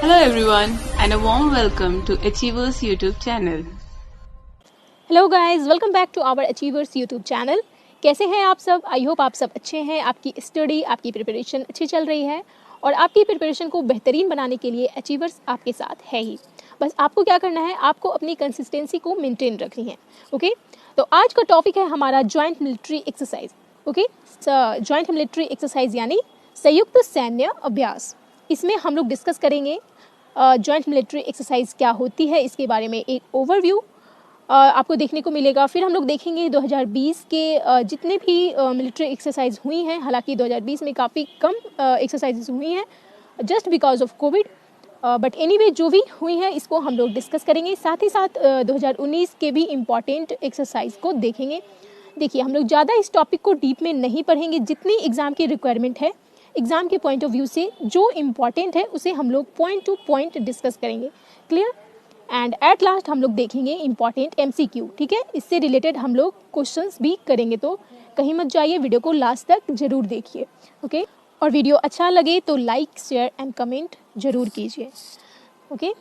Hello everyone and a warm welcome to Achievers YouTube channel. Hello guys, welcome back to our Achievers YouTube channel. कैसे हैं आप सब? I hope आप सब अच्छे हैं। आपकी स्टडी, आपकी प्रिपरेशन अच्छी चल रही है और आपकी प्रिपरेशन को बेहतरीन बनाने के लिए अचीवर्स आपके साथ है ही। बस आपको क्या करना है, आपको अपनी कंसिस्टेंसी को मेंटेन रखनी है। ओके, तो आज का टॉपिक है हमारा joint military exercise. Okay, joint military exercise यानी संयुक्त सैन्य अभ्यास। इसमें हम लोग डिस्कस करेंगे जॉइंट मिलिट्री एक्सरसाइज क्या होती है, इसके बारे में एक ओवरव्यू आपको देखने को मिलेगा। फिर हम लोग देखेंगे 2020 के जितने भी मिलिट्री एक्सरसाइज हुई हैं। हालांकि 2020 में काफ़ी कम एक्सरसाइजेज हुई हैं just because of Covid, but anyway जो भी हुई हैं इसको हम लोग डिस्कस करेंगे। साथ ही साथ 2019 के भी इम्पॉर्टेंट एक्सरसाइज को देखेंगे। देखिए, हम लोग ज़्यादा इस टॉपिक को डीप में नहीं पढ़ेंगे, जितनी एग्ज़ाम की रिक्वायरमेंट है एग्ज़ाम के पॉइंट ऑफ व्यू से जो इम्पॉर्टेंट है उसे हम लोग पॉइंट टू पॉइंट डिस्कस करेंगे। क्लियर? एंड एट लास्ट हम लोग देखेंगे इम्पॉर्टेंट MCQ। ठीक है, इससे रिलेटेड हम लोग क्वेश्चंस भी करेंगे, तो कहीं मत जाइए, वीडियो को लास्ट तक जरूर देखिए। ओके, और वीडियो अच्छा लगे तो लाइक, शेयर एंड कमेंट जरूर कीजिए। ओके,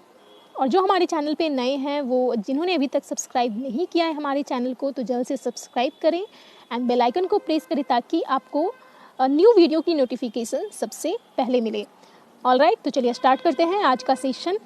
और जो हमारे चैनल पे नए हैं, वो जिन्होंने अभी तक सब्सक्राइब नहीं किया है हमारे चैनल को, तो जल्द से सब्सक्राइब करें एंड बेल आइकन को प्रेस करें ताकि आपको न्यू वीडियो की नोटिफिकेशन सबसे पहले मिले। ऑलराइट, तो चलिए स्टार्ट करते हैं आज का सेशन।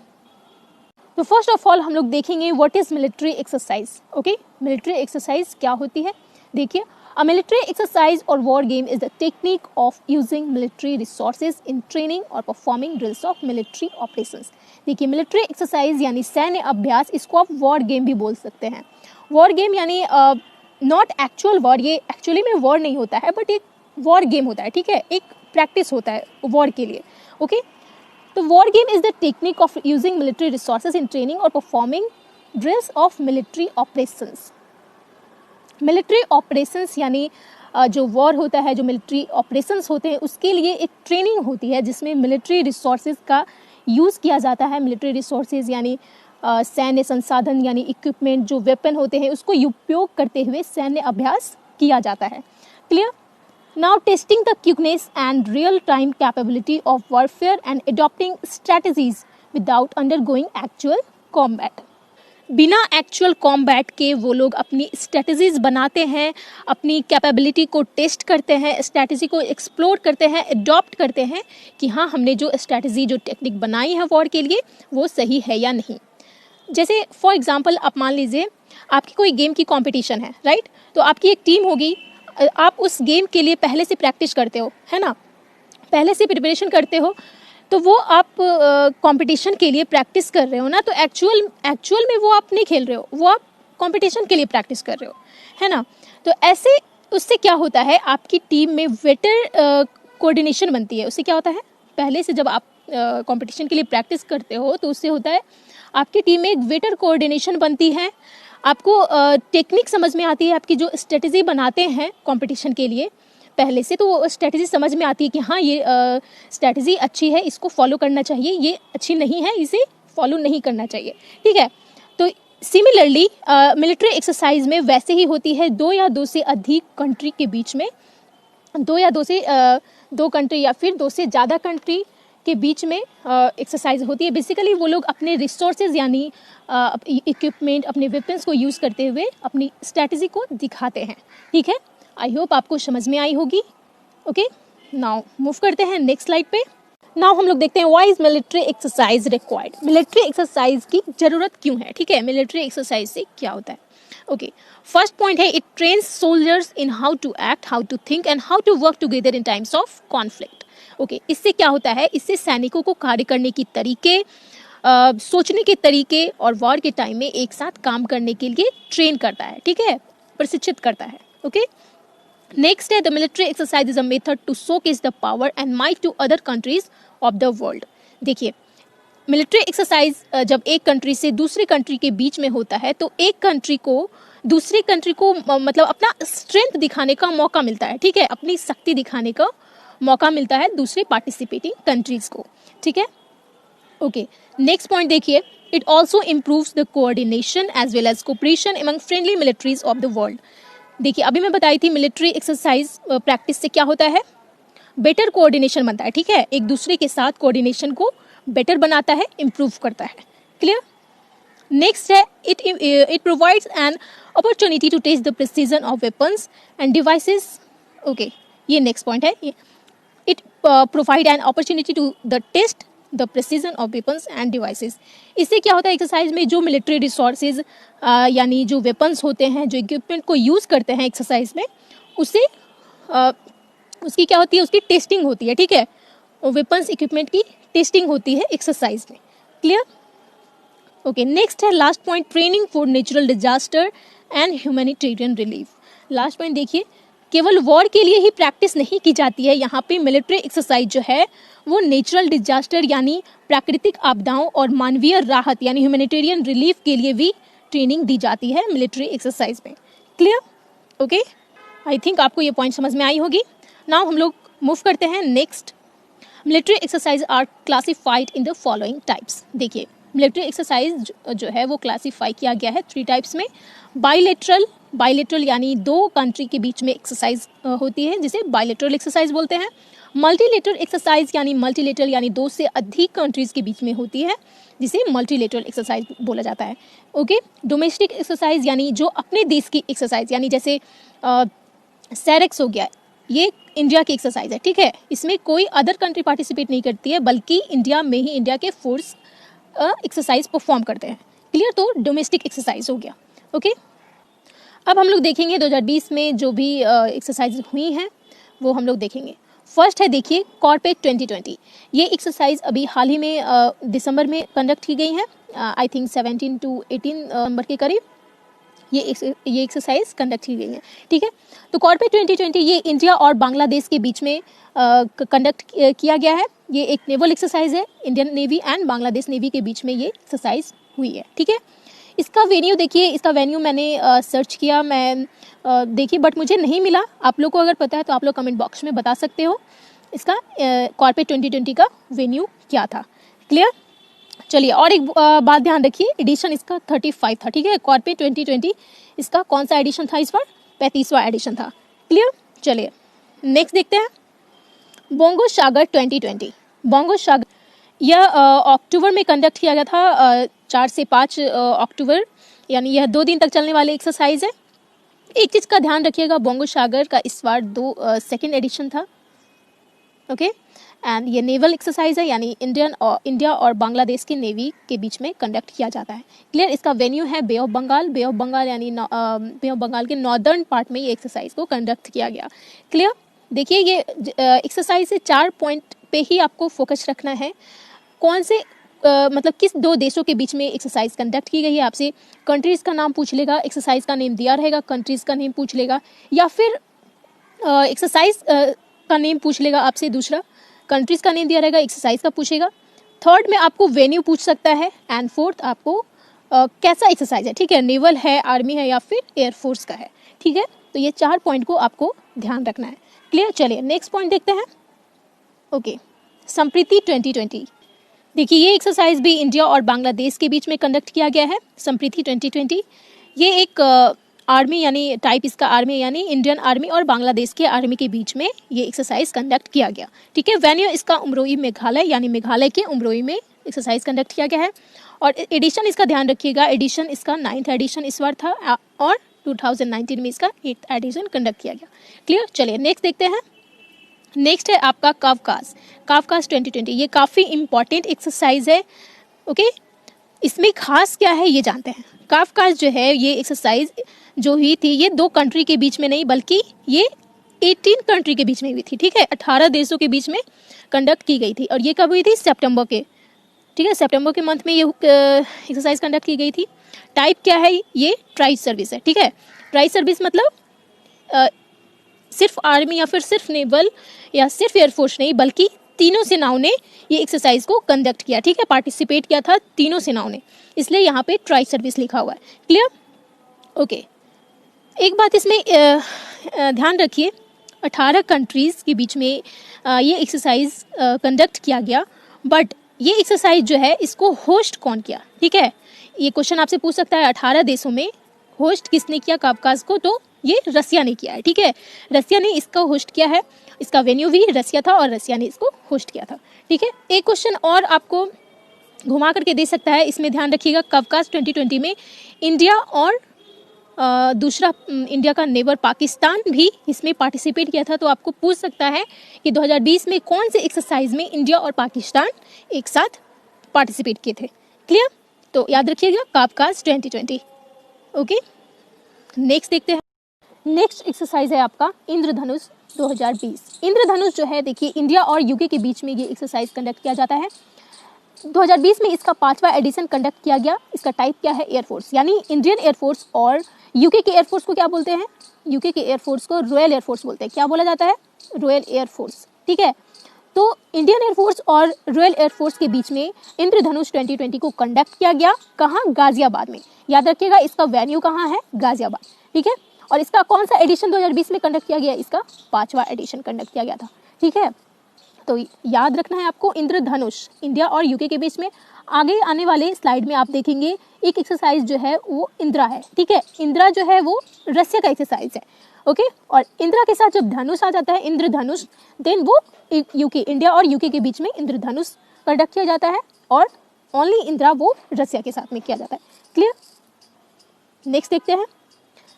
तो फर्स्ट ऑफ ऑल हम लोग देखेंगे what is military exercise. Okay, military exercise क्या होती है? देखिए, अ मिलिट्री एक्सरसाइज और war game is the technique of using military resources in training और performing drills of military operations. देखिए, मिलिट्री एक्सरसाइज यानी सैन्य अभ्यास, इसको आप वॉर गेम भी बोल सकते हैं। वॉर गेम यानी नॉट एक्चुअल वॉर, ये एक्चुअली में वॉर नहीं होता है, बट एक वॉर गेम होता है। ठीक है, एक प्रैक्टिस होता है वॉर के लिए। ओके, तो war game is the technique of using military resources in training और performing drills of military operations. Military operations यानी जो वॉर होता है, जो मिलिट्री ऑपरेशंस होते हैं, उसके लिए एक ट्रेनिंग होती है जिसमें मिलिट्री रिसोर्सेज का यूज़ किया जाता है। मिलिट्री रिसोर्सेज यानी सैन्य संसाधन यानी इक्विपमेंट, जो वेपन होते हैं, उसको उपयोग करते हुए सैन्य अभ्यास किया जाता है। Clear? Now testing the quickness and real-time capability of warfare and adopting strategies without undergoing actual combat. बिना एक्चुअल कॉम्बैट के वो लोग अपनी स्ट्रेटजीज बनाते हैं, अपनी कैपेबिलिटी को टेस्ट करते हैं, स्ट्रेटजी को एक्सप्लोर करते हैं, अडॉप्ट करते हैं कि हाँ, हमने जो स्ट्रेटजी, जो टेक्निक बनाई है वॉर के लिए, वो सही है या नहीं। जैसे फॉर एग्जांपल आप मान लीजिए आपकी कोई गेम की कंपटीशन है, राइट? तो आपकी एक टीम होगी, आप उस गेम के लिए पहले से प्रैक्टिस करते हो, है ना, पहले से प्रिपरेशन करते हो, तो वो आप कंपटीशन के लिए प्रैक्टिस कर रहे हो ना, तो एक्चुअल में वो आप नहीं खेल रहे हो, वो आप कंपटीशन के लिए प्रैक्टिस कर रहे हो, है ना। तो ऐसे उससे क्या होता है, आपकी टीम में बेटर कोऑर्डिनेशन बनती है। उससे क्या होता है, पहले से जब आप कंपटीशन के लिए प्रैक्टिस करते हो तो उससे होता है आपकी टीम में एक बेटर कोऑर्डिनेशन बनती है, आपको टेक्निक समझ में आती है, आपकी जो स्ट्रेटजी बनाते हैं कंपटीशन के लिए पहले से, तो वो स्ट्रेटजी समझ में आती है कि हाँ, ये स्ट्रेटजी अच्छी है, इसको फॉलो करना चाहिए, ये अच्छी नहीं है, इसे फॉलो नहीं करना चाहिए। ठीक है, तो सिमिलरली मिलिट्री एक्सरसाइज में वैसे ही होती है। दो या दो से अधिक कंट्री के बीच में, दो कंट्री या फिर दो से ज़्यादा कंट्री के बीच में एक्सरसाइज होती है। बेसिकली वो लोग अपने रिसोर्सेज यानी इक्विपमेंट, अपने वेपन्स को यूज़ करते हुए अपनी स्ट्रैटेजी को दिखाते हैं। ठीक है, आई होप आपको समझ में आई होगी। ओके, नाउ मूव करते हैं नेक्स्ट स्लाइड पे। नाउ हम लोग देखते हैं why is military exercise required. Military exercise की ज़रूरत क्यों है? ठीक है, मिलिट्री एक्सरसाइज से क्या होता है? ओके, फर्स्ट पॉइंट है, it trains soldiers in how to act, how to think and how to work together in times of conflict. Okay, इससे क्या होता है, इससे सैनिकों को कार्य करने की तरीके, सोचने के तरीके और वॉर के टाइम में एक साथ काम करने के लिए ट्रेन करता है। ठीक है, प्रशिक्षित करता है। ओके, नेक्स्ट है, the military exercise is a method to showcase the power and might to other countries of the world. देखिए, मिलिट्री एक्सरसाइज जब एक कंट्री से दूसरी कंट्री के बीच में होता है, तो एक कंट्री को दूसरी कंट्री को मतलब अपना स्ट्रेंथ दिखाने का मौका मिलता है। ठीक है, अपनी शक्ति दिखाने का मौका मिलता है दूसरे पार्टिसिपेटिंग कंट्रीज को। ठीक है, ओके, नेक्स्ट पॉइंट देखिए, it also improves the coordination as well as cooperation among friendly militaries of the world. देखिए, अभी मैं बताई थी मिलिट्री एक्सरसाइज प्रैक्टिस से क्या होता है, बेटर कोऑर्डिनेशन बनता है। ठीक है, एक दूसरे के साथ कोऑर्डिनेशन को बेटर बनाता है, इम्प्रूव करता है। क्लियर। नेक्स्ट है it provides an opportunity to test the precision of weapons and devices. Okay, ये नेक्स्ट पॉइंट है। It provide an opportunity to the test the precision of weapons and devices. इससे क्या होता है, exercise में जो military resources यानी जो वेपन्स होते हैं, जो इक्विपमेंट को यूज़ करते हैं एक्सरसाइज में, उससे उसकी क्या होती है, उसकी टेस्टिंग होती है। ठीक है, वेपन्स इक्विपमेंट की टेस्टिंग होती है एक्सरसाइज में। क्लियर। ओके, नेक्स्ट है last point, training for natural disaster and humanitarian relief. Last point देखिए, केवल वॉर के लिए ही प्रैक्टिस नहीं की जाती है, यहाँ पे मिलिट्री एक्सरसाइज जो है वो नेचुरल डिजास्टर यानी प्राकृतिक आपदाओं और मानवीय राहत यानी ह्यूमैनिटेरियन रिलीफ के लिए भी ट्रेनिंग दी जाती है मिलिट्री एक्सरसाइज में। क्लियर। ओके, आई थिंक आपको ये पॉइंट समझ में आई होगी। नाउ हम लोग मूव करते हैं next. Military exercise are classified in the following types. देखिए, मिलिट्री एक्सरसाइज जो है वो क्लासीफाई किया गया है 3 टाइप्स में। बाइलेटरल यानी 2 कंट्री के बीच में एक्सरसाइज होती है, जिसे बाइलेटरल एक्सरसाइज बोलते हैं। मल्टीलेटरल एक्सरसाइज यानी 2 से अधिक कंट्रीज के बीच में होती है, जिसे मल्टीलेटरल एक्सरसाइज बोला जाता है। ओके, डोमेस्टिक एक्सरसाइज यानी जो अपने देश की एक्सरसाइज, यानी जैसे सैरेक्स हो गया, ये इंडिया की एक्सरसाइज है। ठीक है, इसमें कोई अदर कंट्री पार्टिसिपेट नहीं करती है, बल्कि इंडिया में ही इंडिया के फोर्स एक्सरसाइज परफॉर्म करते हैं। क्लियर। तो डोमेस्टिक एक्सरसाइज हो गया। ओके, अब हम लोग देखेंगे 2020 में जो भी एक्सरसाइज हुई हैं वो हम लोग देखेंगे। फर्स्ट है, देखिए, कॉर्पेट 2020। ये एक्सरसाइज अभी हाल ही में दिसंबर में कंडक्ट की गई है। आई थिंक 17 to 18 नंबर के करीब ये एक्सरसाइज कंडक्ट की गई है। ठीक है, तो कॉर्पेट 2020 ये इंडिया और बांग्लादेश के बीच में कंडक्ट किया गया है। ये एक नेवल एक्सरसाइज है, Indian navy and Bangladesh navy के बीच में ये एक्सरसाइज हुई है। ठीक है, इसका वेन्यू देखिए, इसका वेन्यू मैंने सर्च किया, मैं देखी, बट मुझे नहीं मिला। आप लोग को अगर पता है तो आप लोग कमेंट बॉक्स में बता सकते हो इसका कॉर्पेट 2020 का वेन्यू क्या था। क्लियर। चलिए, और एक बात ध्यान रखिए, एडिशन इसका 35 था। ठीक है, कॉर्पेट 2020 इसका कौन सा एडिशन था, इस बार 35वां एडिशन था। क्लियर। चलिए नेक्स्ट देखते हैं, बोंगो सागर 2020। बोंगो सागर यह अक्टूबर में कंडक्ट किया गया था, 4 से 5 अक्टूबर, यानी यह 2 दिन तक चलने वाली एक्सरसाइज है। एक चीज़ का ध्यान रखिएगा, बोंगो सागर का इस बार 2 एडिशन था। ओके, एंड ये नेवल एक्सरसाइज है, यानी इंडिया और बांग्लादेश के नेवी के बीच में कंडक्ट किया जाता है। क्लियर। इसका वेन्यू है बे ऑफ बंगाल यानी बे ऑफ बंगाल के नॉर्दर्न पार्ट में ये एक्सरसाइज को कंडक्ट किया गया। क्लियर। देखिए, ये एक्सरसाइज से 4 पॉइंट पे ही आपको फोकस रखना है। कौन से मतलब किस 2 देशों के बीच में एक्सरसाइज कंडक्ट की गई है, आपसे कंट्रीज़ का नाम पूछ लेगा, एक्सरसाइज का नेम दिया रहेगा, कंट्रीज़ का नेम पूछ लेगा, या फिर एक्सरसाइज का नेम पूछ लेगा आपसे, दूसरा कंट्रीज़ का नेम दिया रहेगा, एक्सरसाइज का पूछेगा। थर्ड में आपको वेन्यू पूछ सकता है, एंड फोर्थ आपको कैसा एक्सरसाइज है। ठीक है, नेवल है, आर्मी है, या फिर एयरफोर्स का है। ठीक है, तो ये 4 पॉइंट को आपको ध्यान रखना है। क्लियर। चलिए नेक्स्ट पॉइंट देखते हैं। ओके, संप्रीति 2020। देखिए, ये एक्सरसाइज भी इंडिया और बांग्लादेश के बीच में कंडक्ट किया गया है। संप्रीति 2020 ये एक आर्मी यानी टाइप इसका आर्मी यानी इंडियन आर्मी और बांग्लादेश के आर्मी के बीच में ये एक्सरसाइज कंडक्ट किया गया। ठीक है, वेन्यू इसका उमरोई मेघालय यानी मेघालय के उमरोई में एक्सरसाइज कंडक्ट किया गया है। और एडिशन इसका ध्यान रखिएगा, एडिशन इसका 9th एडिशन इस बार था, और 2019 में इसका 8th एडिशन कंडक्ट किया गया। क्लियर। चलिए नेक्स्ट देखते हैं। नेक्स्ट है आपका काफकाज 2020। ये काफ़ी इंपॉर्टेंट एक्सरसाइज है। ओके, इसमें खास क्या है ये जानते हैं। काफकाज जो है ये एक्सरसाइज जो हुई थी, ये 2 कंट्री के बीच में नहीं, बल्कि ये 18 कंट्री के बीच में हुई थी। ठीक है, 18 देशों के बीच में कंडक्ट की गई थी, और ये कब हुई थी, सितंबर के। ठीक है, सितंबर के मंथ में ये एक्सरसाइज कंडक्ट की गई थी। टाइप क्या है, ये ट्राई सर्विस है। ठीक है, ट्राई सर्विस मतलब सिर्फ आर्मी या फिर सिर्फ नेवल या सिर्फ एयरफोर्स नहीं, बल्कि तीनों सेनाओं ने ये एक्सरसाइज को कंडक्ट किया। ठीक है, पार्टिसिपेट किया था तीनों सेनाओं ने, इसलिए यहाँ पे ट्राई सर्विस लिखा हुआ है। क्लियर। ओके, एक बात इसमें ध्यान रखिए, 18 कंट्रीज़ के बीच में ये एक्सरसाइज कंडक्ट किया गया, बट ये एक्सरसाइज जो है इसको होस्ट कौन किया। ठीक है, ये क्वेश्चन आपसे पूछ सकता है, 18 देशों में होस्ट किसने किया काफकाज को, तो ये रसिया ने किया है। ठीक है, रसिया ने इसको होस्ट किया है, इसका वेन्यू भी रसिया था और रसिया ने इसको होस्ट किया था। ठीक है, एक क्वेश्चन और आपको घुमा करके दे सकता है, इसमें ध्यान रखिएगा। कवकास 2020 में इंडिया और दूसरा इंडिया का नेबर पाकिस्तान भी इसमें पार्टिसिपेट किया था। तो आपको पूछ सकता है कि 2020 में कौन से एक्सरसाइज में इंडिया और पाकिस्तान एक साथ पार्टिसिपेट किए थे। क्लियर, तो याद रखिएगा कवकास 2020। ओके, नेक्स्ट देखते हैं। नेक्स्ट एक्सरसाइज है आपका इंद्रधनुष 2020। इंद्रधनुष जो है, देखिए इंडिया और यूके के बीच में ये एक्सरसाइज कंडक्ट किया जाता है। 2020 में इसका 5वां एडिशन कंडक्ट किया गया। इसका टाइप क्या है? एयरफोर्स, यानी इंडियन एयरफोर्स और यूके के एयरफोर्स को क्या बोलते हैं? यूके के एयरफोर्स को रॉयल एयरफोर्स बोलते हैं। क्या बोला जाता है? Royal air force. ठीक है, तो इंडियन एयरफोर्स और रॉयल एयरफोर्स के बीच में इंद्रधनुष 2020 को कंडक्ट किया गया। कहाँ? गाजियाबाद में। याद रखिएगा इसका वेन्यू कहाँ है? गाजियाबाद। ठीक है, और इसका कौन सा एडिशन 2020 में कंडक्ट किया गया? इसका 5वां एडिशन कंडक्ट किया गया था। ठीक है, तो याद रखना है आपको इंद्रधनुष इंडिया और यूके के बीच में। आगे आने वाले स्लाइड में आप देखेंगे एक एक्सरसाइज जो है वो इंदिरा है। ठीक है, इंदिरा जो है वो रसिया का एक्सरसाइज है। ओके, और इंदिरा के साथ जब धनुष आ जाता है, इंद्रधनुष, देन वो यूके, इंडिया और यूके के बीच में इंद्रधनुष कंडक्ट किया जाता है, और ओनली इंदिरा वो रसिया के साथ में किया जाता है। क्लियर, नेक्स्ट देखते हैं।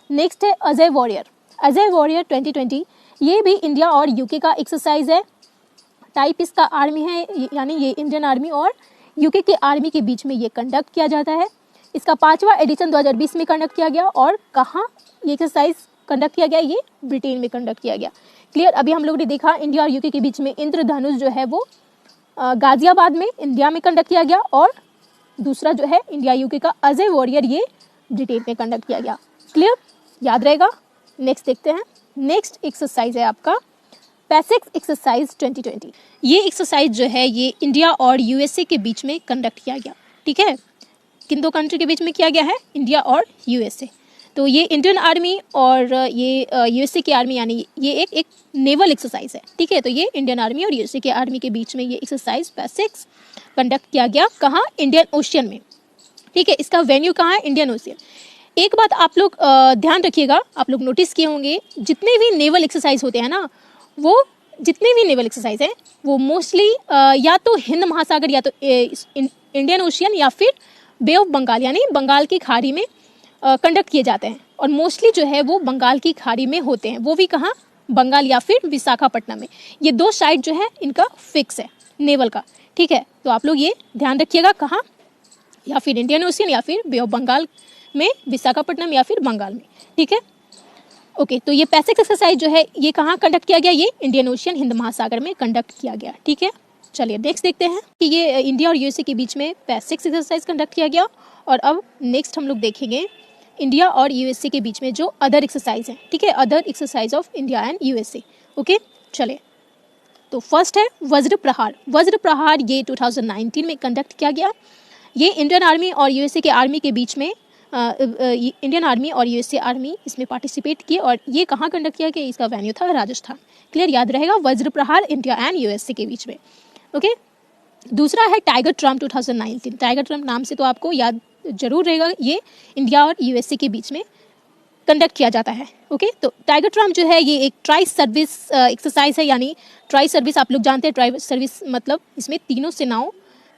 नेक्स्ट है अजय वॉरियर। अजय वॉरियर 2020, ये भी इंडिया और यूके का एक्सरसाइज है। टाइप इसका आर्मी है, यानी ये इंडियन आर्मी और यूके के आर्मी के बीच में ये कंडक्ट किया जाता है। इसका 5वां एडिशन 2020 में कंडक्ट किया गया। और कहाँ ये एक्सरसाइज कंडक्ट किया गया? ये ब्रिटेन में कंडक्ट किया गया। क्लियर, अभी हम लोगों ने देखा इंडिया और यूके के बीच में इंद्रधनुष जो है वो गाजियाबाद में इंडिया में कंडक्ट किया गया, और दूसरा जो है इंडिया यूके का अजय वॉरियर ये ब्रिटेन में कंडक्ट किया गया। क्लियर, याद रहेगा। नेक्स्ट देखते हैं। नेक्स्ट एक्सरसाइज है आपका पैसिक्स एक्सरसाइज 2020। ये एक्सरसाइज जो है ये इंडिया और यूएसए के बीच में कंडक्ट किया गया। ठीक है, किन दो कंट्री के बीच में किया गया है? इंडिया और यूएसए। तो ये इंडियन आर्मी और ये यूएसए की आर्मी, यानी ये एक नेवल एक्सरसाइज है। ठीक है, तो ये इंडियन आर्मी और यूएसए के आर्मी के बीच में ये एक्सरसाइज पैसिक्स कंडक्ट किया गया। कहाँ? इंडियन ओशियन में। ठीक है, इसका वेन्यू कहाँ है? Indian ocean. एक बात आप लोग ध्यान रखिएगा, आप लोग नोटिस किए होंगे जितने भी नेवल एक्सरसाइज होते हैं ना, वो जितने भी नेवल एक्सरसाइज हैं वो मोस्टली या तो हिंद महासागर, या तो इंडियन ओशियन, या फिर बे ऑफ बंगाल यानी बंगाल की खाड़ी में कंडक्ट किए जाते हैं। और मोस्टली जो है वो बंगाल की खाड़ी में होते हैं। वो भी कहाँ? बंगाल या फिर विशाखापट्टनम में। ये दो साइड जो है इनका फिक्स है नेवल का। ठीक है, तो आप लोग ये ध्यान रखिएगा, कहाँ? या फिर इंडियन ओशियन, या फिर बे ऑफ बंगाल में, विशाखापट्टनम, या फिर बंगाल में। ठीक है, ओके, तो ये पैसिक्स एक्सरसाइज जो है ये कहाँ कंडक्ट किया गया? ये इंडियन ओशियन, हिंद महासागर में कंडक्ट किया गया। ठीक है, चलिए नेक्स्ट देखते हैं कि ये इंडिया और यूएसए के बीच में पैसिक्स एक्सरसाइज कंडक्ट किया गया। और अब नेक्स्ट हम लोग देखेंगे इंडिया और यूएसए के बीच में जो अदर एक्सरसाइज है। ठीक है, other exercise of India and USA. Okay, चलिए, तो फर्स्ट है वज्र प्रहार। वज्र प्रहार ये 2019 में कंडक्ट किया गया। ये इंडियन आर्मी और यूएसए के आर्मी के बीच में इंडियन आर्मी और यूएसए आर्मी इसमें पार्टिसिपेट किए। और ये कहाँ कंडक्ट किया गया? इसका वेन्यू था राजस्थान। क्लियर, याद रहेगा वज्र प्रहार इंडिया एंड यूएसए के बीच में। ओके, दूसरा है टाइगर ट्रम्प 2019। टाइगर ट्रम्प नाम से तो आपको याद जरूर रहेगा, ये इंडिया और यूएसए के बीच में कंडक्ट किया जाता है। ओके, तो टाइगर ट्रम्प जो है ये एक ट्राई सर्विस एक्सरसाइज है। यानी ट्राई सर्विस आप लोग जानते हैं, ट्राई सर्विस मतलब इसमें तीनों सेनाओं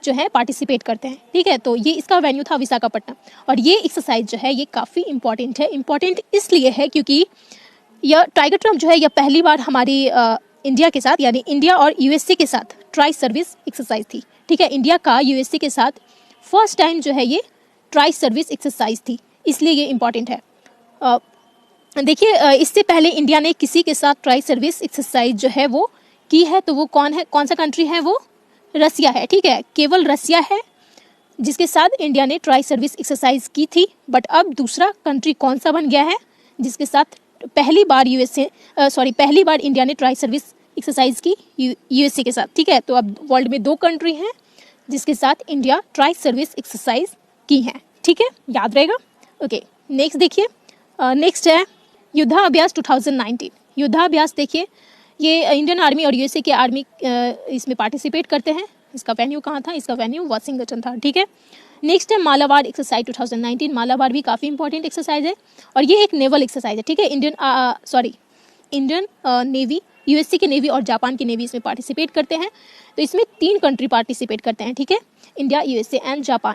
जो है पार्टिसिपेट करते हैं। ठीक है, तो ये इसका वेन्यू था विशाखापट्टनम। और ये एक्सरसाइज जो है ये काफ़ी इंपॉर्टेंट है। इंपॉर्टेंट इसलिए है क्योंकि यह टाइगर ट्रम्प जो है यह पहली बार हमारी इंडिया के साथ, यानी इंडिया और यूएसए के साथ ट्राई सर्विस एक्सरसाइज थी। ठीक है, इंडिया का यूएसए के साथ फर्स्ट टाइम जो है ये ट्राई सर्विस एक्सरसाइज थी, इसलिए ये इंपॉर्टेंट है। देखिए, इससे पहले इंडिया ने किसी के साथ ट्राई सर्विस एक्सरसाइज जो है वो की है, तो वो कौन है? कौन सा कंट्री है? वो रसिया है। ठीक है, केवल रसिया है जिसके साथ इंडिया ने ट्राई सर्विस एक्सरसाइज की थी। बट अब दूसरा कंट्री कौन सा बन गया है जिसके साथ पहली बार पहली बार इंडिया ने ट्राई सर्विस एक्सरसाइज की? यूएसए के साथ। ठीक है, तो अब वर्ल्ड में दो कंट्री हैं जिसके साथ इंडिया ट्राई सर्विस एक्सरसाइज की है। ठीक है, याद रहेगा। ओके, नेक्स्ट देखिए। नेक्स्ट है युद्धाभ्यास 2019। युद्धाभ्यास देखिए, ये इंडियन आर्मी और यूएसए के आर्मी इसमें पार्टिसिपेट करते हैं। इसका वेन्यू कहाँ था? इसका वेन्यू वाशिंगटन था। ठीक है, नेक्स्ट है मालाबार एक्सरसाइज 2019। मालाबार भी काफ़ी इंपॉर्टेंट एक्सरसाइज है और ये एक नेवल एक्सरसाइज है। ठीक है, इंडियन नेवी यूएसए की नेवी और जापान की नेवी इसमें पार्टिसिपेट करते हैं। तो इसमें 3 कंट्री पार्टिसिपेट करते हैं, ठीक है, India, USA and Japan.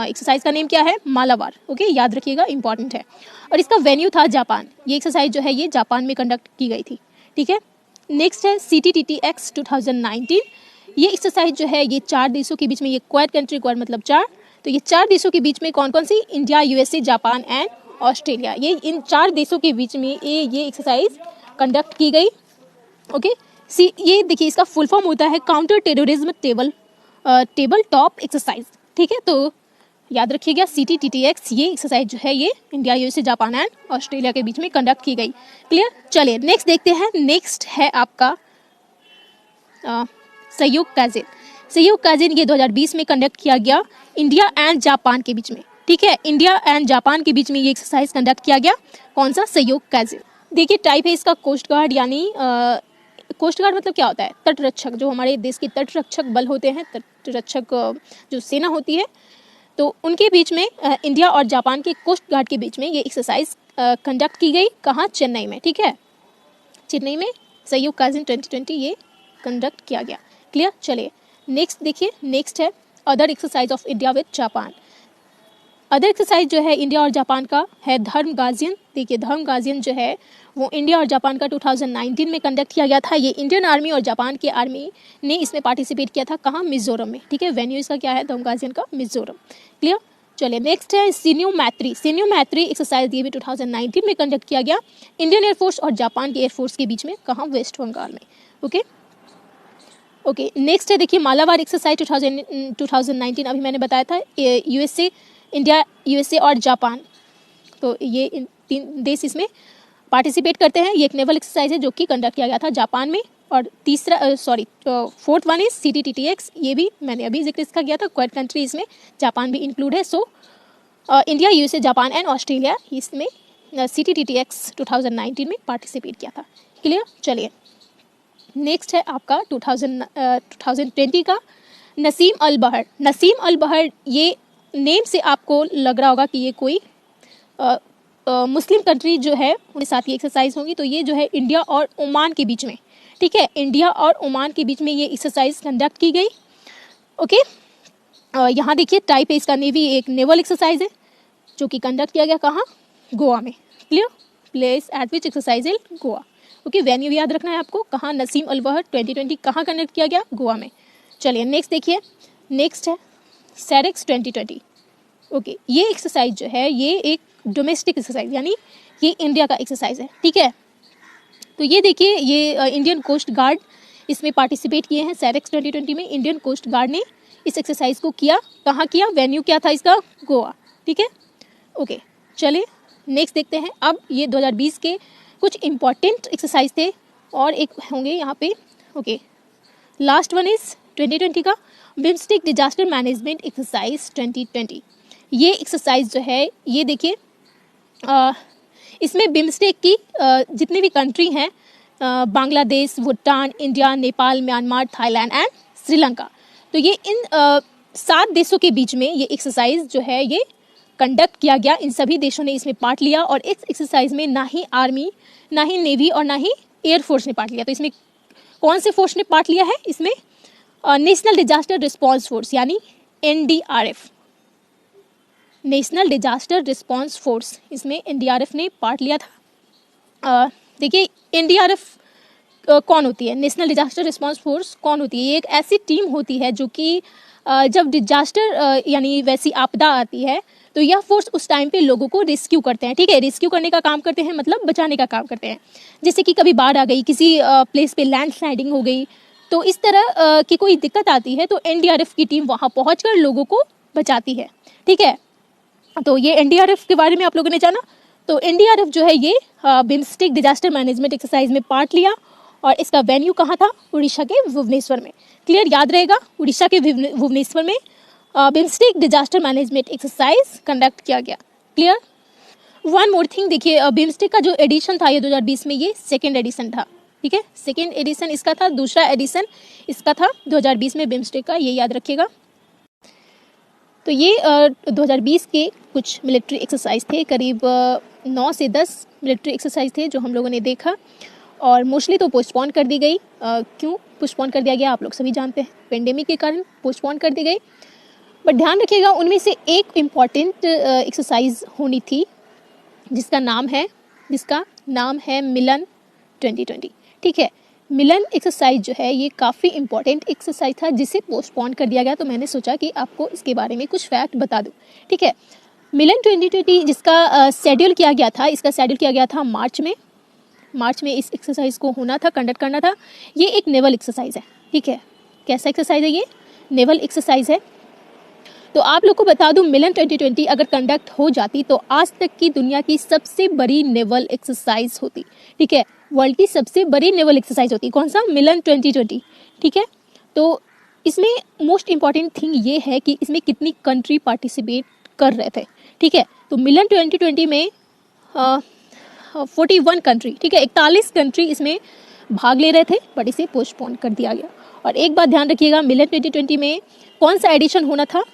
Exercise का नेम क्या है? मालाबार। ओके, याद रखिएगा, इंपॉर्टेंट है। और इसका वेन्यू था जापान। ये एक्सरसाइज जो है ये जापान में कंडक्ट की गई थी, ठीक है। नेक्स्ट है CTTTX 2019। ये एक्सरसाइज जो है ये 4 देशों के बीच में, ये क्वाड कंट्री, क्वाड मतलब 4, तो ये 4 देशों के बीच में कौन कौन सी? India, USA, Japan and Australia. ये इन 4 देशों के बीच में ये एक्सरसाइज कंडक्ट की गई। ओके, ये देखिए इसका फुल फॉर्म होता है counter terrorism table top exercise, ठीक है। तो याद रखिएगा CTTTX, ये एक्सरसाइज जो है ये India, USA, Japan and Australia के बीच में कंडक्ट की गई। क्लियर? चलिए नेक्स्ट देखते हैं। नेक्स्ट है आपका सहयोग काजिन। सहयोग काजिन ये 2020 में कंडक्ट किया गया इंडिया एंड जापान के बीच में, ठीक है। इंडिया एंड जापान के बीच में ये एक्सरसाइज कंडक्ट किया गया। कौन सा? सहयोग काजिन। देखिए टाइप है इसका कोस्ट गार्ड, यानी कोस्ट गार्ड मतलब क्या होता है? तटरक्षक। जो हमारे देश के तटरक्षक बल होते हैं, तटरक्षक जो सेना होती है, तो उनके बीच में इंडिया और जापान के कोस्ट गार्ड के बीच में ये एक्सरसाइज कंडक्ट की गई। कहाँ? चेन्नई में, ठीक है। चेन्नई में सहयोग काजिन 2020 ये कंडक्ट किया गया। क्लियर? चलिए नेक्स्ट देखिए। नेक्स्ट है other exercise of India with Japan. Other exercise जो है इंडिया और जापान का है धर्म गार्जियन। देखिए धर्म गार्जियन जो है वो इंडिया और जापान का 2019 में कंडक्ट किया गया था। ये इंडियन आर्मी और जापान की आर्मी ने इसमें पार्टिसिपेट किया था। कहाँ? मिजोरम में, ठीक है। वेन्यू इसका क्या है? धर्म गार्जियन का मिजोरम। क्लियर? चलिए नेक्स्ट है सीनियो मैत्री। सीनियो मैत्री एक्सरसाइज ये भी 2019 में कंडक्ट किया गया इंडियन एयरफोर्स और जापान के एयरफोर्स के बीच में। कहाँ? वेस्ट बंगाल में। ओके ओके, नेक्स्ट है देखिए मालाबार एक्सरसाइज 2019। अभी मैंने बताया था यूएसए, इंडिया, यूएसए और जापान, तो ये 3 देश इसमें पार्टिसिपेट करते हैं। ये एक नेवल एक्सरसाइज है जो कि कंडक्ट किया गया था जापान में। और फोर्थ वन इज CTTTX। ये भी मैंने अभी जिक्र इसका किया था, क्वाड कंट्री इसमें जापान भी इंक्लूड है। So India, USA, Japan and Australia इसमें CTTTX 2019 में पार्टिसिपेट किया था। क्लियर? चलिए नेक्स्ट है आपका 2020 का नसीम अल बहर। नसीम अल बहर, ये नेम से आपको लग रहा होगा कि ये कोई मुस्लिम कंट्री जो है उनके साथ ये एक्सरसाइज होगी। तो ये जो है इंडिया और ओमान के बीच में, ठीक है, इंडिया और ओमान के बीच में ये एक्सरसाइज कंडक्ट की गई। ओके, यहाँ देखिए टाइप है इसका नेवी, एक नेवल एक्सरसाइज है जो कि कंडक्ट किया गया। कहाँ? गोवा में। Clear? Place at which exercise in Goa. Okay, venue याद रखना है आपको। कहाँ? नसीम अल बहर 2020 कहाँ कंडक्ट किया गया? गोवा में। चलिए नेक्स्ट देखिए। नेक्स्ट है सैरेक्स 2020। ओके, ये एक्सरसाइज जो है ये एक डोमेस्टिक एक्सरसाइज, यानी ये इंडिया का एक्सरसाइज है, ठीक है। तो ये देखिए ये इंडियन कोस्ट गार्ड इसमें पार्टिसिपेट किए हैं। सैरेक्स 2020 में इंडियन कोस्ट गार्ड ने इस एक्सरसाइज को किया। कहाँ किया? वेन्यू क्या था इसका? गोवा, ठीक है। ओके, चलिए नेक्स्ट देखते हैं। अब ये 2020 के कुछ इंपॉर्टेंट एक्सरसाइज थे और एक होंगे यहाँ पे। ओके, लास्ट वन इज 2020 का बिम्स्टेक डिजास्टर मैनेजमेंट एक्सरसाइज 2020। ये एक्सरसाइज जो है ये देखिए इसमें बिम्स्टेक की जितनी भी कंट्री हैं, Bangladesh, Bhutan, India, Nepal, Myanmar, Thailand and Sri Lanka, तो ये इन 7 देशों के बीच में ये एक्सरसाइज जो है ये कंडक्ट किया गया। इन सभी देशों ने इसमें पार्ट लिया और इस एक्सरसाइज में ना ही आर्मी, ना ही नेवी और ना ही एयरफोर्स ने पार्ट लिया। तो इसमें कौन से फोर्स ने पार्ट लिया है? इसमें नेशनल डिजास्टर रिस्पॉन्स फोर्स यानी NDRF, national disaster response force, इसमें NDRF ने पार्ट लिया था। देखिए NDRF कौन होती है? नेशनल डिजास्टर रिस्पॉन्स फोर्स कौन होती है? ये एक ऐसी टीम होती है जो कि जब डिजास्टर यानी वैसी आपदा आती है तो यह फोर्स उस टाइम पे लोगों को रेस्क्यू करते हैं, ठीक है। रेस्क्यू करने का काम करते हैं मतलब बचाने का काम करते हैं। जैसे कि कभी बाढ़ आ गई, किसी प्लेस पे लैंडस्लाइडिंग हो गई, तो इस तरह की कोई दिक्कत आती है तो NDRF की टीम वहाँ पहुँचकर लोगों को बचाती है, ठीक है। तो ये NDRF के बारे में आप लोगों ने जाना। तो NDRF जो है ये बिम्स्टेक डिजास्टर मैनेजमेंट एक्सरसाइज में पार्ट लिया और इसका वेन्यू कहाँ था? उड़ीसा के भुवनेश्वर में। क्लियर? याद रहेगा, उड़ीसा के भुवनेश्वर में BIMSTEC disaster management exercise conduct किया गया। क्लियर? वन मोर थिंग, देखिए बिम्स्टेक का जो एडिशन था ये 2020 में ये सेकेंड एडिशन था, ठीक है। सेकेंड एडिशन इसका था, दूसरा एडिशन इसका था 2020 में बिम्स्टेक का, ये याद रखिएगा। तो ये 2020 के कुछ मिलिट्री एक्सरसाइज थे, करीब 9 से 10 मिलिट्री एक्सरसाइज थे जो हम लोगों ने देखा। और मोस्टली तो पोस्टपोन कर दी गई। क्यों पोस्टपोन कर दिया गया आप लोग सभी जानते हैं, पेंडेमिक के कारण पोस्टपोन कर दी गई। बट ध्यान रखिएगा उनमें से एक इम्पॉर्टेंट एक्सरसाइज होनी थी जिसका नाम है मिलन 2020। ठीक है, मिलन एक्सरसाइज जो है ये काफ़ी इंपॉर्टेंट एक्सरसाइज था जिसे पोस्टपोन कर दिया गया, तो मैंने सोचा कि आपको इसके बारे में कुछ फैक्ट बता दूं। ठीक है, मिलन 2020 जिसका शेड्यूल किया गया था, इसका शेड्यूल किया गया था मार्च में इस एक्सरसाइज को होना था, कंडक्ट करना था। ये एक नेवल एक्सरसाइज है। ठीक है, कैसा एक्सरसाइज है ये? नेवल एक्सरसाइज है। तो आप लोग को बता दूं मिलन 2020 अगर कंडक्ट हो जाती तो आज तक की दुनिया की सबसे बड़ी नेवल एक्सरसाइज होती। ठीक है, वर्ल्ड की सबसे बड़ी नेवल एक्सरसाइज होती। कौन सा? मिलन 2020। ठीक है, तो इसमें मोस्ट इम्पॉर्टेंट थिंग ये है कि इसमें कितनी कंट्री पार्टिसिपेट कर रहे थे। ठीक है, तो मिलन 2020 में 41 कंट्री, ठीक है, 41 कंट्री इसमें भाग ले रहे थे, बट इसे पोस्टपोन कर दिया गया। और एक बात ध्यान रखिएगा, मिलन 2020 में कौन सा एडिशन होना था?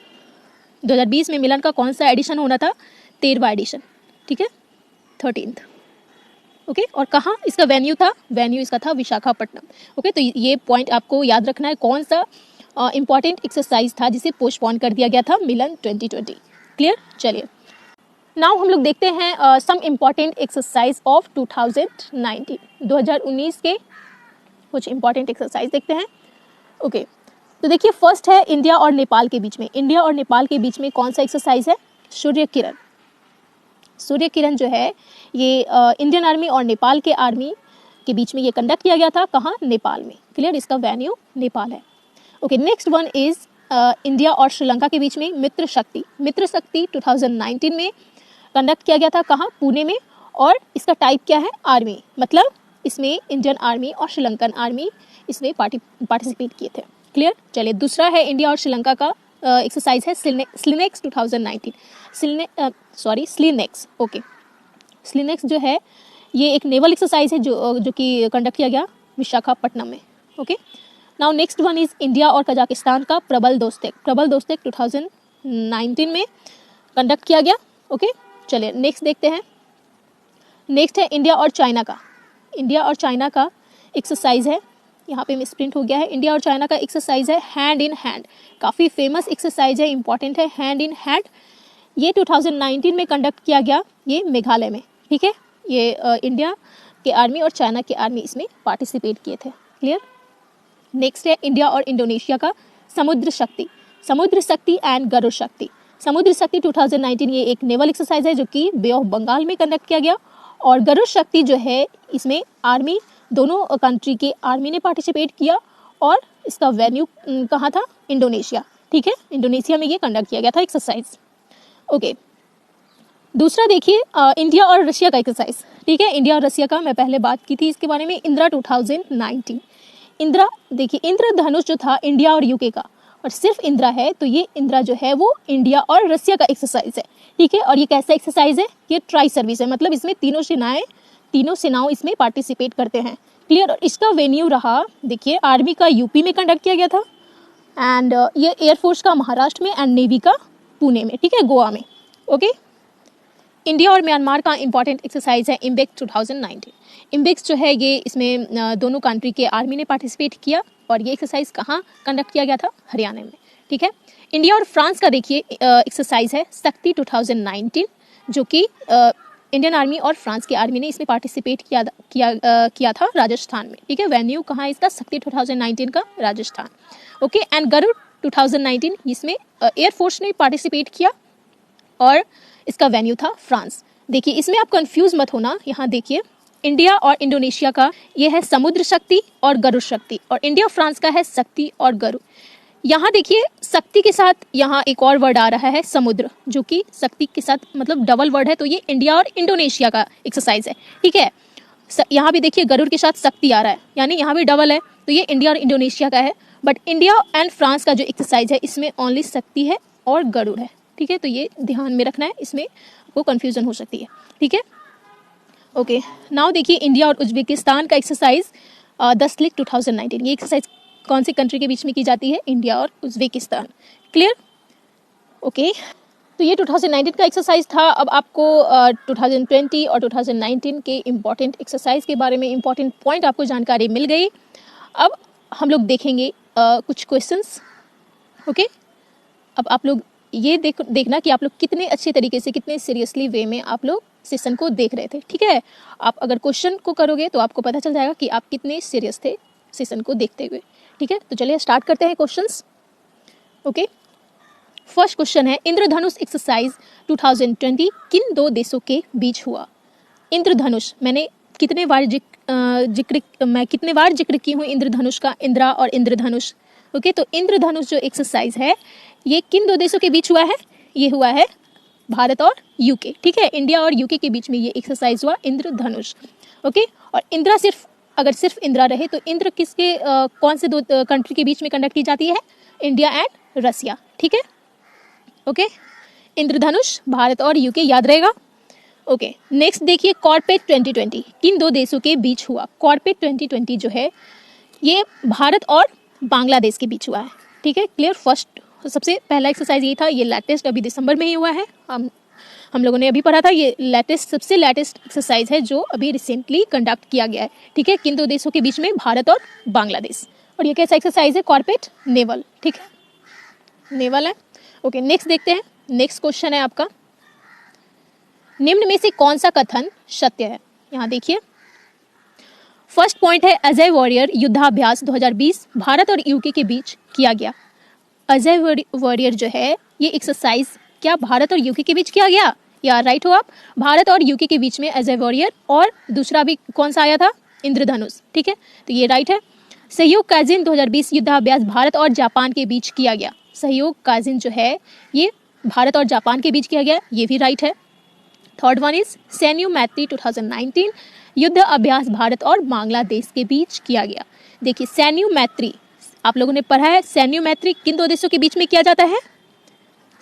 2020 में मिलन का कौन सा एडिशन होना था? 13वां एडिशन। ठीक है, 13th। ओके, और कहाँ इसका वेन्यू था? वेन्यू इसका था विशाखापट्टनम। ओके, तो ये पॉइंट आपको याद रखना है, कौन सा इंपॉर्टेंट एक्सरसाइज था जिसे पोस्टपोन कर दिया गया था मिलन 2020। क्लियर? चलिए नाउ हम लोग देखते हैं सम इम्पॉर्टेंट एक्सरसाइज ऑफ 2019 के कुछ इम्पॉर्टेंट एक्सरसाइज देखते हैं। ओके, तो देखिए फर्स्ट है इंडिया और नेपाल के बीच में। इंडिया और नेपाल के बीच में कौन सा एक्सरसाइज है? सूर्य किरण। सूर्य किरण जो है ये इंडियन आर्मी और नेपाल के आर्मी के बीच में ये कंडक्ट किया गया था। कहाँ? नेपाल में। क्लियर? इसका वेन्यू नेपाल है। Okay, next one is India और श्रीलंका के बीच में मित्र शक्ति। मित्र शक्ति 2019 में कंडक्ट किया गया था। कहाँ? पुणे में। और इसका टाइप क्या है? आर्मी, मतलब इसमें इंडियन आर्मी और श्रीलंकन आर्मी इसमें पार्टिसिपेट किए थे। क्लियर? चलिए दूसरा है इंडिया और श्रीलंका का एक्सरसाइज है स्लिनेक्स 2019। स्लिनेक्स। ओके, स्लिनेक्स जो है ये एक नेवल एक्सरसाइज है जो कि कंडक्ट किया गया विशाखापट्टनम में। Okay, now next one is India और कजाकिस्तान का प्रबल दोस्तेक। प्रबल दोस्तेक 2019 में कंडक्ट किया गया। ओके, चलिए नेक्स्ट देखते हैं। नेक्स्ट है इंडिया और चाइना का। इंडिया और चाइना का एक्सरसाइज है, यहाँ पे मिसप्रिंट हो गया है। इंडिया और चाइना का एक्सरसाइज है हैंड इन हैंड। काफ़ी फेमस एक्सरसाइज है, इंपॉर्टेंट है, हैंड इन हैंड। ये 2019 में कंडक्ट किया गया, ये मेघालय में। ठीक है, ये इंडिया के आर्मी और चाइना के आर्मी इसमें पार्टिसिपेट किए थे। क्लियर? नेक्स्ट है इंडिया और इंडोनेशिया का समुद्र शक्ति। समुद्र शक्ति एंड गरुड़ शक्ति। समुद्र शक्ति 2019 ये एक नेवल एक्सरसाइज है जो कि बे ऑफ बंगाल में कंडक्ट किया गया। और गरुड़ शक्ति जो है इसमें आर्मी, दोनों कंट्री के आर्मी ने पार्टिसिपेट किया। और इसका वेन्यू कहाँ था? इंडोनेशिया। ठीक है, इंडोनेशिया में ये कंडक्ट किया गया था एक्सरसाइज। ओके, दूसरा देखिए इंडिया और रशिया का एक्सरसाइज। ठीक है, इंडिया और रशिया का मैं पहले बात की थी इसके बारे में, इंदिरा 2019। इंदिरा, देखिए इंद्रधनुष जो था इंडिया और यूके का, और सिर्फ इंदिरा है, तो ये इंदिरा जो है वो इंडिया और रशिया का एक्सरसाइज है। ठीक है, और ये कैसा एक्सरसाइज है? ये ट्राई सर्विस है, मतलब इसमें तीनों सेनाओं इसमें पार्टिसिपेट करते हैं। क्लियर? और इसका वेन्यू रहा, देखिए आर्मी का यूपी में कंडक्ट किया गया था, एंड ये एयरफोर्स का महाराष्ट्र में, एंड नेवी का पुणे में। ठीक है, गोवा में। ओके, इंडिया और म्यांमार का इंपॉर्टेंट एक्सरसाइज है इम्बेक्स 2019। इम्बेक्स जो है ये इसमें दोनों कंट्री के आर्मी ने पार्टिसिपेट किया। और ये एक्सरसाइज कहाँ कंडक्ट किया गया था? हरियाणा में। ठीक है, इंडिया और फ्रांस का देखिए एक्सरसाइज है शक्ति 2019, जो कि इंडियन आर्मी और फ्रांस की आर्मी ने इसमें पार्टिसिपेट किया था राजस्थान में। ठीक है, वेन्यू कहाँ है इसका? शक्ति 2019 का राजस्थान। ओके, एंड गरुड़ 2019 इसमें एयरफोर्स ने पार्टिसिपेट किया और इसका वेन्यू था फ्रांस। देखिए इसमें आप कंफ्यूज मत होना, यहाँ देखिए इंडिया और इंडोनेशिया का ये है समुद्र शक्ति और गरुड़ शक्ति, और इंडिया फ्रांस का है शक्ति और गरुड़। यहाँ देखिए शक्ति के साथ यहाँ एक और वर्ड आ रहा है समुद्र, जो कि शक्ति के साथ मतलब डबल वर्ड है, तो ये इंडिया और इंडोनेशिया का एक्सरसाइज है। ठीक है, यहाँ भी देखिए गरुड़ के साथ शक्ति आ रहा है, यानी यहाँ भी डबल है, तो ये इंडिया और इंडोनेशिया का है। बट इंडिया एंड फ्रांस का जो एक्सरसाइज है इसमें ओनली शक्ति है और गरुड़ है। ठीक है, तो ये ध्यान में रखना है, इसमें आपको कन्फ्यूजन हो सकती है। ठीक है, ओके, नाउ देखिए इंडिया और उज्बेकिस्तान का एक्सरसाइज 10 क्लिक 2019। ये एक्सरसाइज कौन सी कंट्री के बीच में की जाती है? इंडिया और उज्बेकिस्तान। क्लियर? ओके, तो ये 2019 का एक्सरसाइज था। अब आपको 2020 और 2019 के इम्पॉर्टेंट एक्सरसाइज के बारे में इम्पॉर्टेंट पॉइंट आपको जानकारी मिल गई। अब हम लोग देखेंगे कुछ क्वेश्चंस। ओके, अब आप लोग ये देखना कि आप लोग कितने अच्छे तरीके से, कितने सीरियसली वे में आप लोग सेशन को देख रहे थे। ठीक है, आप अगर क्वेश्चन को करोगे तो आपको पता चल जाएगा कि आप कितने सीरियस थे सेशन को देखते हुए। ठीक है, तो चलिए स्टार्ट करते हैं क्वेश्चंस। ओके, फर्स्ट क्वेश्चन है, इंद्रधनुष एक्सरसाइज 2020 किन दो देशों के बीच हुआ? इंद्रधनुष मैंने कितने बार जिक्र की हूँ इंद्रधनुष का, इंद्रा और इंद्रधनुष। ओके, तो इंद्रधनुष जो एक्सरसाइज है ये किन दो देशों के बीच हुआ है? ये हुआ है भारत और यूके। ठीक है, इंडिया और यूके के बीच में ये एक्सरसाइज हुआ इंद्रधनुष। ओके, और इंद्रा अगर सिर्फ इंद्रा रहे तो इंद्र किसके कौन से दो कंट्री के बीच में कंडक्ट की जाती है? India and Russia. ठीक है, ओके, इंद्रधनुष भारत और यूके, याद रहेगा। ओके, नेक्स्ट देखिए, कॉर्पेट 2020 किन दो देशों के बीच हुआ? कॉर्पेट 2020 जो है ये भारत और बांग्लादेश के बीच हुआ है। ठीक है, क्लियर। फर्स्ट सबसे पहला एक्सरसाइज ये था, ये लेटेस्ट अभी दिसंबर में ही हुआ है। हम लोगों ने अभी पढ़ा था, ये सबसे लेटेस्ट एक्सरसाइज है जो अभी रिसेंटली कंडक्ट किया गया है। ठीक है, किन दो देशों के बीच में? भारत और बांग्लादेश। और ये कैसा एक्सरसाइज है? कॉर्पेट नेवल। ठीक है, नेवल है। ओके, नेक्स्ट देखते हैं। नेक्स्ट क्वेश्चन है आपका, निम्न में से कौन सा कथन सत्य है? यहाँ देखिए, फर्स्ट पॉइंट है, अजय वॉरियर युद्धाभ्यास 2020 भारत और यूके के बीच किया गया। अजय वॉरियर जो है ये एक्सरसाइज क्या भारत और यूके के बीच किया गया? या राइट हो आप, भारत और यूके के बीच में अजय वॉरियर, और दूसरा भी कौन सा आया था? इंद्रधनुष। ठीक है, तो ये राइट है। सहयोग काजिन 2020 युद्धाभ्यास भारत और जापान के बीच किया गया। सहयोग काजिन जो है ये भारत और जापान के बीच किया गया, ये भी राइट है। थर्ड वन इज सैन्य मैत्री 2019 युद्ध अभ्यास भारत और बांग्लादेश के बीच किया गया। देखिए, सैन्य मैत्री आप लोगों ने पढ़ा है, सैन्य मैत्री किन दो देशों के बीच में किया जाता है?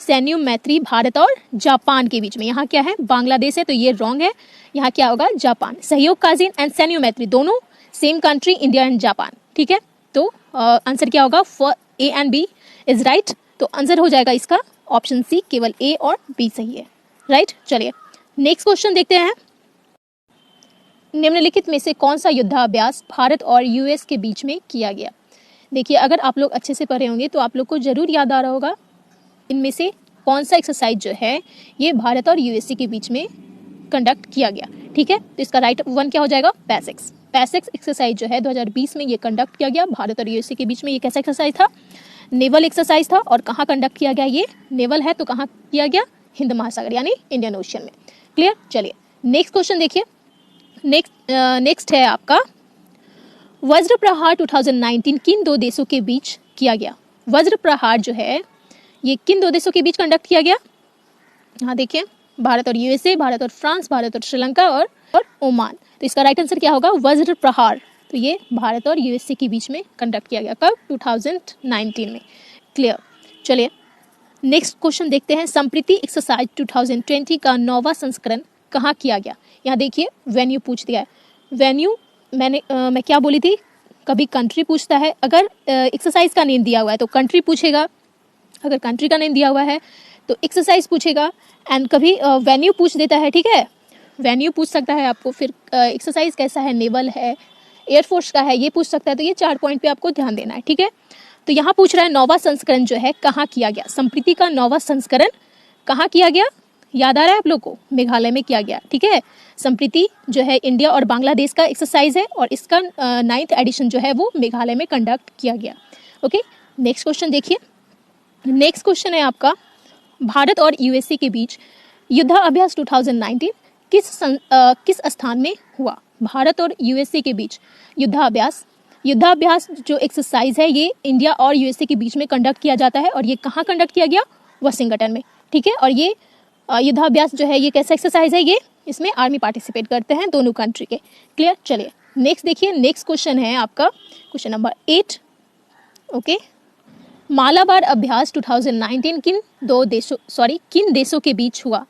सैन्य मैत्री भारत और जापान के बीच में। यहाँ क्या है? बांग्लादेश है, तो ये रॉन्ग है। यहाँ क्या होगा? जापान। सहयोग काजिन एंड सैन्य मैत्री दोनों same country, India and Japan. ठीक है, तो आंसर क्या होगा? A and B is right. तो आंसर हो जाएगा इसका ऑप्शन सी, केवल ए और बी सही है। राइट, चलिए नेक्स्ट क्वेश्चन देखते हैं। निम्नलिखित में से कौन सा युद्धाभ्यास भारत और यूएस के बीच में किया गया? देखिए, अगर आप लोग अच्छे से पढ़े होंगे तो आप लोग को जरूर याद आ रहा होगा इनमें से कौन सा एक्सरसाइज जो है ये भारत और यूएसए के बीच में कंडक्ट किया गया। ठीक है, तो इसका राइट वन क्या हो जाएगा? पैसेक्स। पैसेक्स एक्सरसाइज जो है 2020 में ये कंडक्ट किया गया भारत और यूएसए के बीच में। ये कैसा एक्सरसाइज था? नेवल एक्सरसाइज था। और कहाँ कंडक्ट किया गया? ये नेवल है, तो कहाँ किया गया? हिंद महासागर यानी इंडियन ओशियन में। क्लियर। चलिए नेक्स्ट क्वेश्चन देखिए। नेक्स्ट है आपका, वज्र प्रहार 2019 किन दो देशों के बीच किया गया? वज्र प्रहार जो है ये किन दो देशों के बीच कंडक्ट किया गया? हाँ देखिए, भारत और यूएसए, भारत और फ्रांस, भारत और श्रीलंका और ओमान। तो इसका राइट आंसर क्या होगा? वज्र प्रहार। तो ये भारत और यूएसए के बीच में कंडक्ट किया गया। कब? 2019 में। क्लियर। चलिए नेक्स्ट क्वेश्चन देखते हैं। संप्रीति एक्सरसाइज 2020 का 9वां संस्करण कहाँ किया गया? यहाँ देखिए, वेन्यू पूछ दिया है। वेन्यू मैं क्या बोली थी? कभी कंट्री पूछता है, अगर एक्सरसाइज का नेम दिया हुआ है तो कंट्री पूछेगा, अगर कंट्री का नेम दिया हुआ है तो एक्सरसाइज पूछेगा, एंड कभी वेन्यू पूछ देता है। ठीक है, वेन्यू पूछ सकता है आपको, फिर एक्सरसाइज कैसा है, नेवल है, एयरफोर्स का है, ये पूछ सकता है। तो ये 4 पॉइंट पे आपको ध्यान देना है। ठीक है, तो यहाँ पूछ रहा है 9वां संस्करण जो है कहाँ किया गया? संप्रीति का 9वां संस्करण कहाँ किया गया? याद आ रहा है आप लोग को? मेघालय में किया गया। ठीक है, संप्रीति जो है इंडिया और बांग्लादेश का एक्सरसाइज है, और इसका 9th एडिशन जो है वो मेघालय में कंडक्ट किया गया। ओके, नेक्स्ट क्वेश्चन देखिए। नेक्स्ट क्वेश्चन है आपका, भारत और यूएसए के बीच युद्धाभ्यास 2019 किस स्थान में हुआ? भारत और यूएसए के बीच युद्धाभ्यास जो एक्सरसाइज है ये इंडिया और यूएसए के बीच में कंडक्ट किया जाता है, और ये कहाँ कंडक्ट किया गया? वाशिंगटन में। ठीक है, और ये युद्धाभ्यास जो है ये कैसा एक्सरसाइज है? ये इसमें आर्मी पार्टिसिपेट करते हैं दोनों कंट्री के। क्लियर। चलिए नेक्स्ट देखिए। नेक्स्ट क्वेश्चन है आपका क्वेश्चन नंबर 8। ओके, मालाबार अभ्यास 2019 किन देशों के बीच हुआ?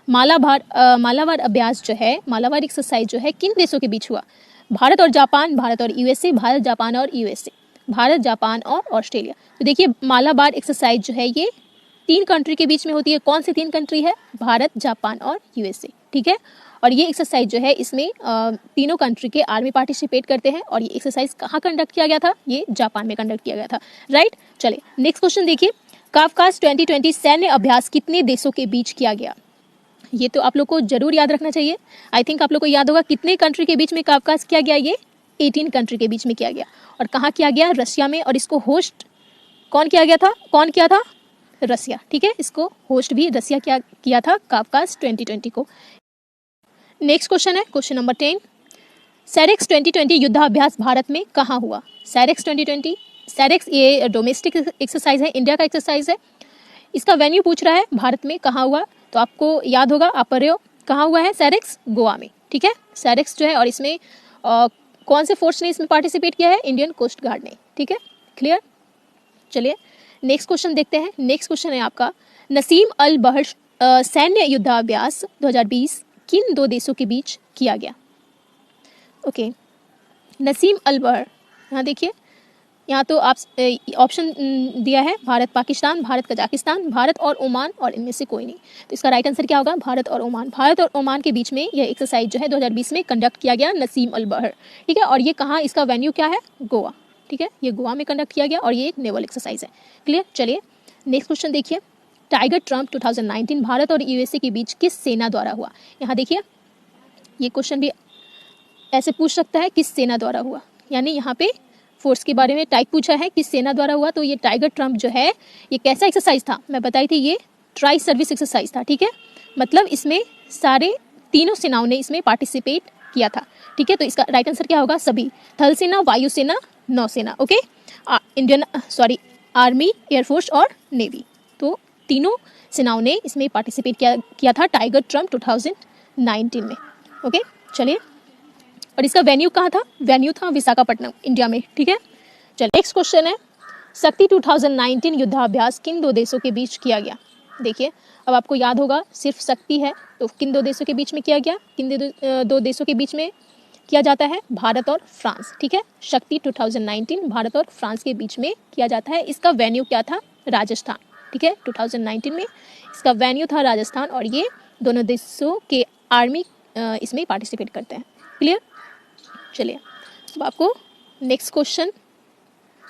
मालाबार अभ्यास जो है, मालाबार एक्सरसाइज जो है किन देशों के बीच हुआ? भारत और जापान, भारत और यूएसए, भारत जापान और यूएसए, भारत जापान और ऑस्ट्रेलिया। तो देखिए, मालाबार एक्सरसाइज जो है ये तीन कंट्री के बीच में होती है। कौन सी तीन कंट्री है? भारत, जापान और यूएसए, ठीक है। और ये एक्सरसाइज जो है इसमें तीनों कंट्री के आर्मी पार्टिसिपेट करते हैं। और ये एक्सरसाइज कहाँ कंडक्ट किया गया था? ये जापान में कंडक्ट किया गया था, राइट। चलिए नेक्स्ट क्वेश्चन देखिए, काफकाज 2020 सैन्य अभ्यास कितने देशों के बीच किया गया? ये तो आप लोग को जरूर याद रखना चाहिए। आई थिंक आप लोग को याद होगा कितने कंट्री के बीच में काफकाज किया गया? ये 18 कंट्री के बीच में किया गया। और कहाँ किया गया? रशिया में। और इसको होस्ट कौन किया गया था? कौन किया था? रसिया, ठीक है। इसको होस्ट भी रसिया किया था काफकाज 2020 को। नेक्स्ट क्वेश्चन है क्वेश्चन नंबर 10, सैरेक्स 2020 युद्धाभ्यास भारत में कहाँ हुआ? सैरेक्स 2020, सैरेक्स ये डोमेस्टिक एक्सरसाइज है, इंडिया का एक्सरसाइज है। इसका वेन्यू पूछ रहा है भारत में कहाँ हुआ, तो आपको याद होगा, आप पढ़ रहे हो, कहाँ हुआ है? सैरेक्स गोवा में, ठीक है। सैरेक्स जो है, और इसमें कौन से फोर्स ने इसमें पार्टिसिपेट किया है? इंडियन कोस्ट गार्ड ने, ठीक है, क्लियर। चलिए नेक्स्ट क्वेश्चन देखते हैं। नेक्स्ट क्वेश्चन है आपका, नसीम अल बहर सैन्य युद्धाभ्यास 2020 किन दो देशों के बीच किया गया? ओके, नसीम अल बहर, यहाँ देखिए, यहाँ तो आप ऑप्शन दिया है भारत पाकिस्तान, भारत कजाकिस्तान, भारत और ओमान, और इनमें से कोई नहीं। तो इसका राइट आंसर क्या होगा? भारत और ओमान। भारत और ओमान के बीच में यह एक्सरसाइज जो है 2020 में कंडक्ट किया गया, नसीम अल बहर, ठीक है। और ये कहाँ, इसका वेन्यू क्या है? गोवा, ठीक है। ये गोवा में कंडक्ट किया गया और ये एक नेवल एक्सरसाइज है, क्लियर। चलिए नेक्स्ट क्वेश्चन देखिए, टाइगर ट्रम्प 2019 भारत और यूएसए के बीच किस सेना द्वारा हुआ? यहाँ देखिए, ये क्वेश्चन भी ऐसे पूछ सकता है, किस सेना द्वारा हुआ, यानी यहाँ पे फोर्स के बारे में टाइप पूछा है, किस सेना द्वारा हुआ। तो ये टाइगर ट्रम्प जो है ये कैसा एक्सरसाइज था? मैं बताई थी, ये ट्राई सर्विस एक्सरसाइज था, ठीक है। मतलब इसमें सारे तीनों सेनाओं ने इसमें पार्टिसिपेट किया था, ठीक है। तो इसका राइट आंसर क्या होगा? सभी, थल सेना, वायुसेना, नौसेना, ओके, इंडियन आर्मी, एयरफोर्स और नेवी। तो तीनों सेनाओं ने इसमें पार्टिसिपेट किया था टाइगर ट्रम्प 2019 में, ओके। चलिए, और इसका वेन्यू कहाँ था? वेन्यू था विशाखापट्टनम, इंडिया में, ठीक है। चलिए नेक्स्ट क्वेश्चन है, शक्ति 2019 युद्धाभ्यास किन दो देशों के बीच किया गया? देखिए, अब आपको याद होगा सिर्फ शक्ति है, तो किन दो देशों के बीच में किया गया? किन दो देशों के बीच में किया जाता है? भारत और फ्रांस, ठीक है। शक्ति 2019 भारत और फ्रांस के बीच में किया जाता है। इसका वेन्यू क्या था? राजस्थान, ठीक है। 2019 में इसका वेन्यू था राजस्थान, और ये दोनों देशों के आर्मी इसमें पार्टिसिपेट करते हैं, क्लियर। चलिए अब आपको नेक्स्ट क्वेश्चन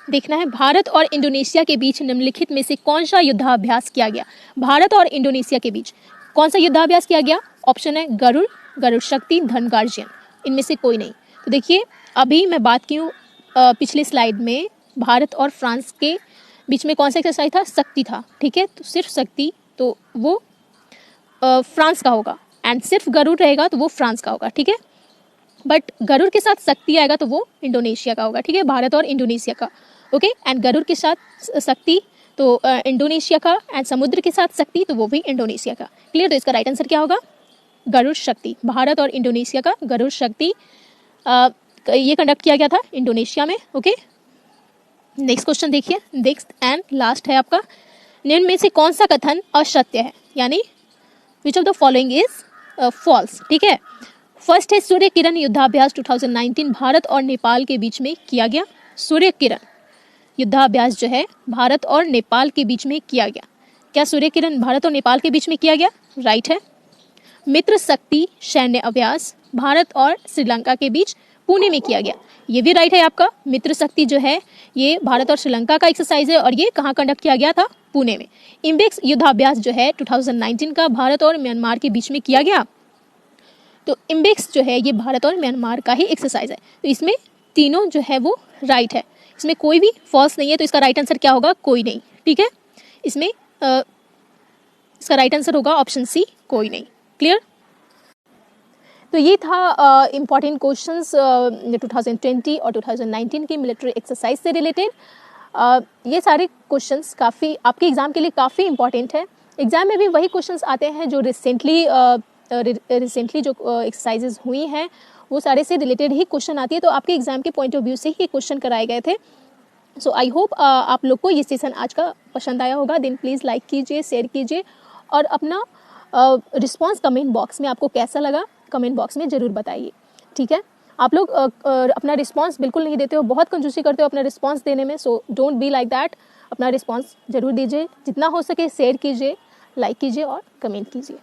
देखना है, भारत और इंडोनेशिया के बीच निम्नलिखित में से कौन सा युद्धाभ्यास किया गया? भारत और इंडोनेशिया के बीच कौन सा युद्धाभ्यास किया गया? ऑप्शन है गरुड़, गरुड़ शक्ति, धनगार्जियन, इनमें से कोई नहीं। तो देखिए, अभी मैं बात की हूँ पिछले स्लाइड में भारत और फ्रांस के बीच में कौन सा एक्सरसाइज था? शक्ति था, ठीक है। तो सिर्फ शक्ति, तो वो फ्रांस का होगा, एंड सिर्फ गरुड़ रहेगा तो वो फ्रांस का होगा, ठीक है। बट गरुड़ के साथ शक्ति आएगा तो वो इंडोनेशिया का होगा, ठीक है, भारत और इंडोनेशिया का, ओके। एंड गरुड़ के साथ शक्ति तो इंडोनेशिया का, एंड समुद्र के साथ शक्ति तो वो भी इंडोनेशिया का, क्लियर। तो इसका राइट आंसर क्या होगा? गरुड़ शक्ति, भारत और इंडोनेशिया का गरुड़ शक्ति ये कंडक्ट किया गया था इंडोनेशिया में, ओके। नेक्स्ट क्वेश्चन देखिए, नेक्स्ट एंड लास्ट है आपका, निम्न में से कौन सा कथन असत्य है? यानी which of the following is false, ठीक है। फर्स्ट है सूर्य किरण युद्धाभ्यास 2019 भारत और नेपाल के बीच में किया गया। सूर्य किरण युद्धाभ्यास जो है भारत और नेपाल के बीच में किया गया। क्या सूर्य किरण भारत और नेपाल के बीच में किया गया? राइट है। मित्र शक्ति सैन्य अभ्यास भारत और श्रीलंका के बीच पुणे में किया गया, ये भी राइट है आपका। मित्र शक्ति जो है ये भारत और श्रीलंका का एक्सरसाइज है, और ये कहाँ कंडक्ट किया गया था? पुणे में। इम्बेक्स युद्धाभ्यास जो है 2019 का भारत और म्यांमार के बीच में किया गया। तो इम्बेक्स जो है ये भारत और म्यांमार का ही एक्सरसाइज है। तो इसमें तीनों जो है वो राइट है, इसमें कोई भी फॉल्स नहीं है। तो इसका राइट आंसर क्या होगा? कोई नहीं, ठीक है। इसमें इसका राइट आंसर होगा ऑप्शन सी, कोई नहीं, क्लियर। तो ये था इम्पॉर्टेंट क्वेश्चंस 2020 और 2019 की मिलिट्री एक्सरसाइज से रिलेटेड। ये सारे क्वेश्चंस काफ़ी आपके एग्ज़ाम के लिए काफ़ी इंपॉर्टेंट है। एग्ज़ाम में भी वही क्वेश्चंस आते हैं जो रिसेंटली जो एक्सरसाइजेज हुई हैं वो सारे से रिलेटेड ही क्वेश्चन आती है। तो आपके एग्ज़ाम के पॉइंट ऑफ व्यू से ही क्वेश्चन कराए गए थे। सो आई होप आप लोग को ये सेशन आज का पसंद आया होगा। देन प्लीज़ लाइक कीजिए, शेयर कीजिए, और अपना रिस्पॉन्स कमेंट बॉक्स में आपको कैसा लगा कमेंट बॉक्स में ज़रूर बताइए, ठीक है। आप लोग अपना रिस्पॉन्स बिल्कुल नहीं देते हो, बहुत कंजूसी करते हो अपना रिस्पॉन्स देने में। So don't be like that, अपना रिस्पांस ज़रूर दीजिए, जितना हो सके शेयर कीजिए, लाइक कीजिए और कमेंट कीजिए।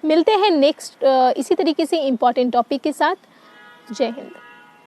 मिलते हैं नेक्स्ट इसी तरीके से इम्पॉर्टेंट टॉपिक के साथ। जय हिंद।